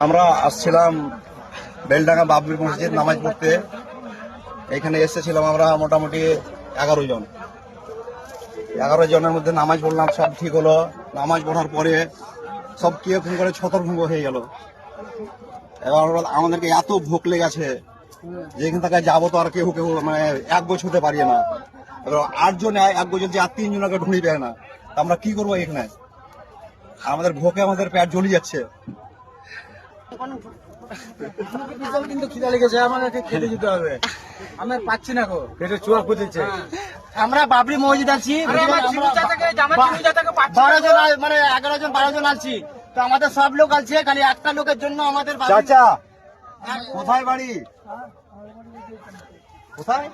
আমরা আসছিলাম বেলডাঙ্গা বাবরি মসজিদ নামাজ পড়তে। এখানে এসেছিলাম আমরা মোটামুটি 11 জনের মধ্যে নামাজ পড়লাম, সব ঠিক হলো। নামাজ পড়ার পরে সব কিরকম করে ছতরভঙ্গ হয়ে গেল। এবার আমাদেরকে এত ভোক লেগেছে যে এখান থেকে যাবো তো আর কেউ মানে এক গোছ হতে পারি না। এবার 8 জন এক গোছ যে আর 3 জনকে ঢুঁড়ি দেয় না, আমরা কি করবো এখানে? আমাদের ভোকে আমাদের পেট জ্বলি যাচ্ছে। কিন্তু খিদা লেগেছে, আমাদেরকে খেতে যেতে হবে। আমরা পাচ্ছি না গো, পেটে চুয়া খুঁজেছে। আমরা বাবরি মসজিদ আছি, 11 জন 12 জন আছি। তো আমাদের সব লোক আছে, খালি একটা লোকের জন্য আমাদের চাচা কোথায় বাড়ি? কোথায়?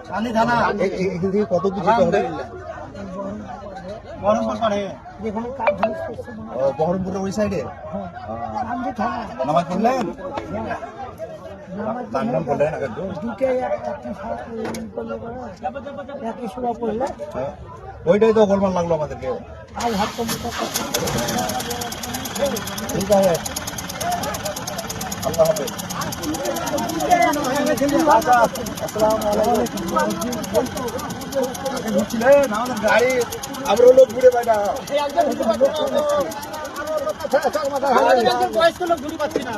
চাঁদনি থানা। এখান থেকে কত দূর যেতে হবে? বহরমপুরের ওই সাইডে নামাজ পড়লেন? নাম পড়লেন আগে তো? ওইটাই তো গোলমাল লাগলো আমাদেরকে। ঠিক আছে, আল্লাহ হাফেজ। ঘুরছিলেন আমাদের গাড়ি, আমরা লোক ঘুরে পাই না। বয়স্ক লোক ঘুরে পাচ্ছি না।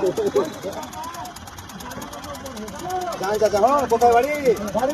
কোথায় বাড়ি? বাড়ি